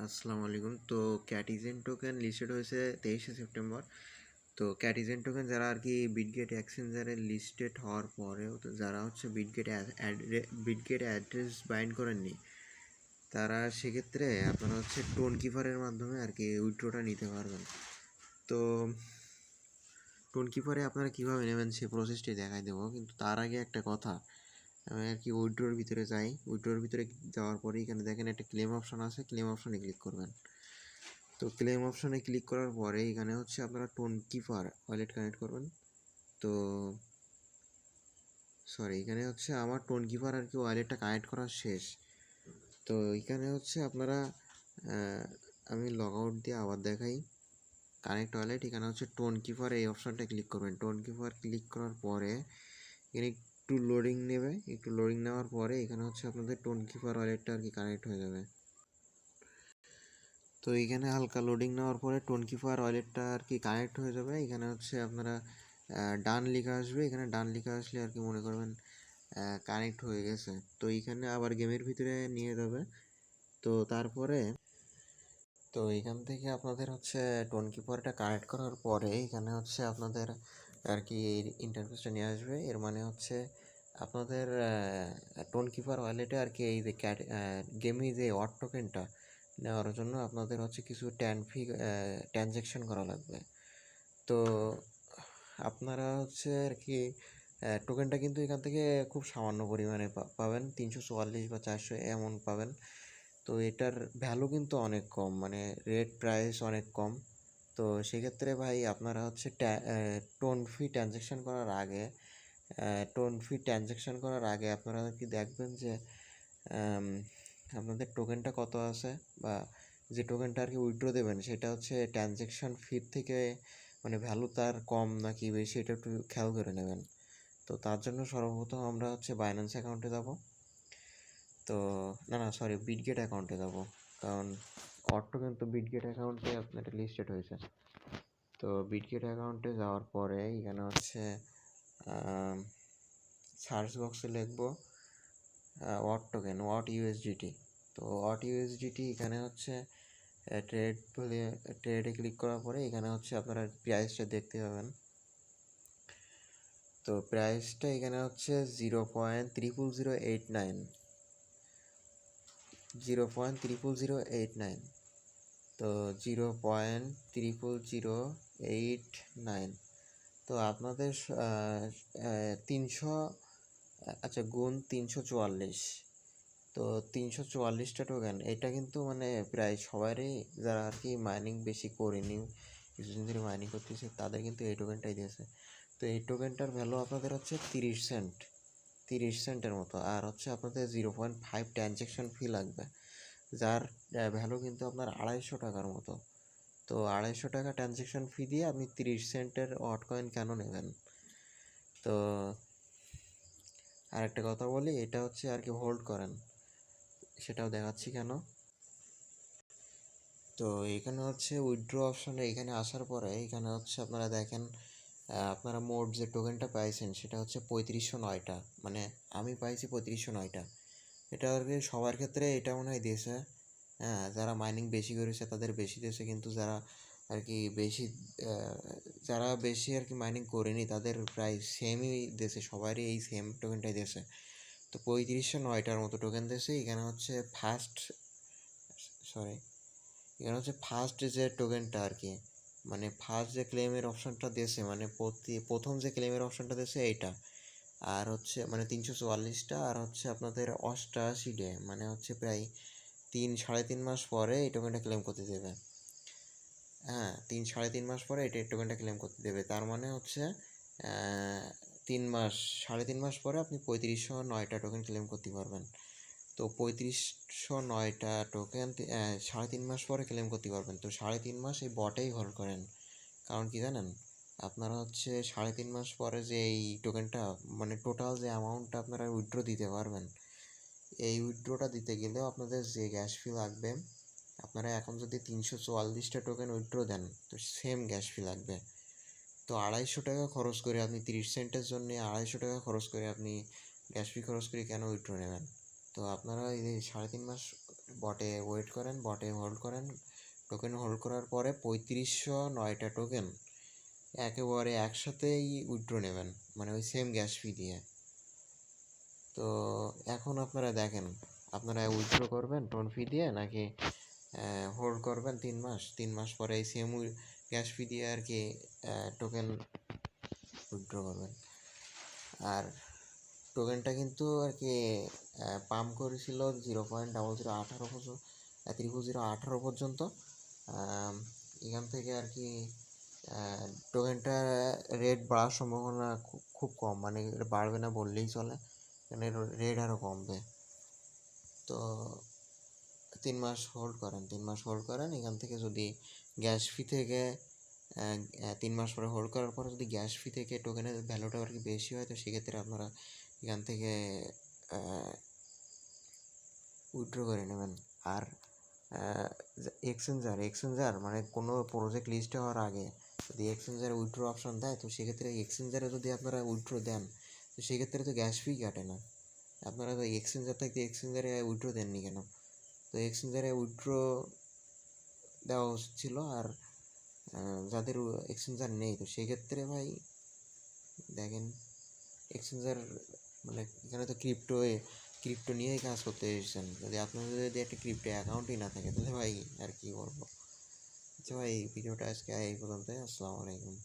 আসসালামু আলাইকুম। তো ক্যাটিজেন টোকেন লিস্টেড হয়েছে 23শে সেপ্টেম্বর। তো ক্যাটিজেন টোকেন যারা আর কি বিটগেট এক্সচেঞ্জারে লিস্টেড হওয়ার পরেও তো যারা হচ্ছে বিটগেট অ্যাড্রেস বাইন্ড করেননি, তারা সেক্ষেত্রে আপনারা হচ্ছে টোন কিপারের মাধ্যমে আর কি উইথড্রটা নিতে পারবেন। তো টোন কিপারে আপনারা কীভাবে নেবেন সে প্রসেসটি দেখাই দেবো, কিন্তু তার আগে একটা কথা, আমি আর কি উইথড্রোর ভিতরে যাই। উইথড্রোর ভিতরে যাওয়ার পরে এখানে দেখেন একটা ক্লেম অপশন আছে, ক্লেম অপশনে ক্লিক করবেন। তো ক্লেম অপশনে ক্লিক করার পরে এখানে হচ্ছে আপনারা টোন কিপার ওয়ালেট কানেক্ট করবেন। তো এখানে হচ্ছে আমার টোন কিপার আর কি ওয়ালেটটা কানেক্ট করা শেষ। তো এখানে হচ্ছে আপনারা আমি লগ আউট দিয়ে আবার দেখাই কানেক্ট ওয়ালেট। এখানে হচ্ছে টোন কিপার এই অপশানটা ক্লিক করবেন। টোন কিপার ক্লিক করার পরে এখানে একটু লোডিং নেবে, একটু লোডিং নেওয়ার পরে এখানে হচ্ছে আপনাদের টোন কিপার ওয়ালেটটা আর কি কানেক্ট হয়ে যাবে। তো এইখানে হালকা লোডিং নেওয়ার পরে টোন কিপার ওয়ালেটটা আর কি কানেক্ট হয়ে যাবে। এখানে হচ্ছে আপনারা ডান লেখা আসবে, এখানে ডান লেখা আসলে আর কি মনে করবেন কানেক্ট হয়ে গেছে। তো এইখানে আবার গেমের ভিতরে নিয়ে যাবে। তো তারপরে এইখান থেকে আপনাদের হচ্ছে টোন কিপারটা কানেক্ট করার পরে এখানে হচ্ছে আপনাদের আর কি এই ইন্টারফেসটা নিয়ে আসবে। এর মানে হচ্ছে আপনাদের টোন কিপার ওয়ালেটে আর কি এই যে গেমে যে ওয়াট টোকেনটা নেওয়ার জন্য আপনাদের হচ্ছে কিছু ট্রানজ্যাকশন করা লাগবে। তো আপনারা হচ্ছে আর কি টোকেনটা কিন্তু এখান থেকে খুব সামান্য পরিমাণে পাবেন, 344 বা 400 এমন পাবেন। তো এটার ভ্যালু কিন্তু অনেক কম, মানে রেট প্রাইস অনেক কম। তো সেক্ষেত্রে ভাই আপনারা হচ্ছে টোন ফি ট্রানজ্যাকশন করার আগে আপনারা কি দেখবেন যে আপনাদের টোকেনটা কত আছে, বা যে টোকেনটা আর কি উইথড্র দেবেন সেটা হচ্ছে ট্রানজ্যাকশন ফি থেকে মানে ভ্যালু তার কম নাকি বেশি, এটা একটু খেয়াল করে নেবেন। তো তার জন্য সর্বপ্রথম আমরা হচ্ছে বাইন্যান্স অ্যাকাউন্টে যাব। তো বিটগেট অ্যাকাউন্টে যাব, কারণ টোকেন তো বিটগেট অ্যাকাউন্টে আপনার লিস্টেড হয়েছে। তো বিটগেট অ্যাকাউন্টে যাওয়ার পরে এখানে হচ্ছে সার্চ বক্সে লিখব ওয়াট ইউএসডিটি। তো ওয়াট ইউএসডিটি এখানে হচ্ছে ট্রেডে ক্লিক করার পরে এখানে হচ্ছে আপনারা প্রাইসটা দেখতে পাবেন। তো প্রাইসটা এখানে হচ্ছে 0.00089। তো 0.00089। তো আপনাদের 300, আচ্ছা গুণ 344। তো 344টা টোকেন, এটা কিন্তু মানে প্রায় সবারই যারা আর কি মাইনিং বেশি করেনি, কিছুদিন ধরে মাইনিং করতেছে, তাদের কিন্তু এই টোকেনটাই দিয়েছে। তো এই টোকেনটার ভ্যালু আপনাদের হচ্ছে 30 সেন্টের মতো, আর হচ্ছে আপনাদের 0.5 ট্রানজ্যাকশন ফি লাগবে, যার ভ্যালু কিন্তু আপনার 250 টাকার মতো। তো 250 টাকা ট্রানজ্যাকশন ফি দিয়ে আপনি 30 সেন্টের ওয়াট কয়েন কেন নেবেন? তো আরেকটা কথা বলি, এটা হচ্ছে আর কি হোল্ড করেন, সেটাও দেখাচ্ছি কেন। তো এখানে হচ্ছে উইথড্র অপশনে এখানে আসার পরে এখানে হচ্ছে আপনারা দেখেন আপনারা মোট যে টোকেনটা পাইছেন সেটা হচ্ছে 3509টা, মানে আমি পাইছি 3509টা। এটা আর কি সবার ক্ষেত্রে এটা মনে হয় দিয়েছে। হ্যাঁ, যারা মাইনিং বেশি করেছে তাদের বেশি দিয়েছে, কিন্তু যারা আর কি বেশি আর কি মাইনিং করেনি তাদের প্রায় সেমই দিয়েছে, সবারই এই সেম টোকেনটাই দিয়েছে। তো 3509টার মতো টোকেন দিয়েছে। এখানে হচ্ছে ফার্স্ট যে টোকেনটা আর কি, মানে ফার্স্ট যে ক্লেমের অপশানটা দিয়েছে, মানে প্রথম যে ক্লেমের অপশানটা দিয়েছে এইটা, আর হচ্ছে মানে 344টা, আর হচ্ছে আপনাদের 88 ডে, মানে হচ্ছে প্রায় 3-3.5 মাস পরে এই টোকেনটা ক্লেম করতে দেবে। হ্যাঁ, 3-3.5 মাস পরে এটা টোকেনটা ক্লেম করতে দেবে। তার মানে হচ্ছে 3 মাস, 3.5 মাস পরে আপনি 3509টা টোকেন ক্লেম করতে পারবেন। তো 3509টা টোকেন 3.5 মাস পরে ক্লেম করতে পারবেন। তো 3.5 মাস এই বটেই হোল্ড করেন, কারণ কি জানেন, আপনারা হচ্ছে 3.5 মাস পরে যে এই টোকেনটা মানে টোটাল যে অ্যামাউন্টটা আপনারা উইথড্র দিতে পারবেন, এই উইথড্রটা দিতে গেলেও আপনাদের যে গ্যাস ফি লাগবে, আপনারা এখন যদি 344টা টোকেন উইথড্র দেন তো সেম গ্যাস ফি লাগবে। তো 250 টাকা খরচ করে আপনি 30 সেন্টের জন্য 250 টাকা খরচ করে আপনি গ্যাস ফি খরচ করে কেন উইথড্র নেবেন? তো আপনারা এই যে 3.5 মাস বটে ওয়েট করেন, বটে হোল্ড করেন। টোকেন হোল্ড করার পরে 3509টা টোকেন একেবারে একসাথেই উইথড্র নেবেন, মানে ওই সেম গ্যাস ফি দিয়ে। তো এখন আপনারা দেখেন, আপনারা উইথড্র করবেন টোন ফি দিয়ে নাকি হোল্ড করবেন 3 মাস, 3 মাস পরে এই সেম গ্যাস ফি দিয়ে আর কি টোকেন উইথড্র করবেন। আর টোকেনটা কিন্তু আর কি পাম্প করেছিল 0.0018 পর্যন্ত। এখান থেকে আর কি টোকেনটা রেট বাড়ার সম্ভাবনা খুব কম, মানে এটা বাড়বে না বললেই চলে, এখানে রেট আরও কমবে। তো 3 মাস হোল্ড করেন, 3 মাস হোল্ড করেন। এখান থেকে যদি গ্যাস ফি থেকে 3 মাস পরে হোল্ড করার পরে যদি গ্যাস ফি থেকে টোকেনের ভ্যালুটা আর কি বেশি হয়, তো সেক্ষেত্রে আপনারা এখান থেকে উইথড্র করে নেবেন। আর এক্সচেঞ্জার মানে কোনো প্রজেক্ট লিস্ট হওয়ার আগে যদি এক্সচেঞ্জারে উইথড্র অপশন দেয়, তো সেক্ষেত্রে এক্সচেঞ্জারে যদি আপনারা উইথড্র দেন, তো সেক্ষেত্রে তো গ্যাস ফি কাটে না। আপনারা তো এক্সচেঞ্জার থেকে এক্সচেঞ্জারে উইথড্র দেননি কেন? তো এক্সচেঞ্জারে উইথড্র দেওয়া উচিত ছিল। আর যাদের এক্সচেঞ্জার নেই, তো সেক্ষেত্রে ভাই দেখেন এক্সচেঞ্জার মানে এখানে তো ক্রিপ্টো নিয়েই কাজ করতে এসেছেন। যদি আপনাদের যদি একটা ক্রিপ্টো অ্যাকাউন্টই না থাকে, তাহলে ভাই আর কি বলবো। আচ্ছা ভাই, ভিডিওটা আজকে এই পর্যন্তই। আসসালামু আলাইকুম।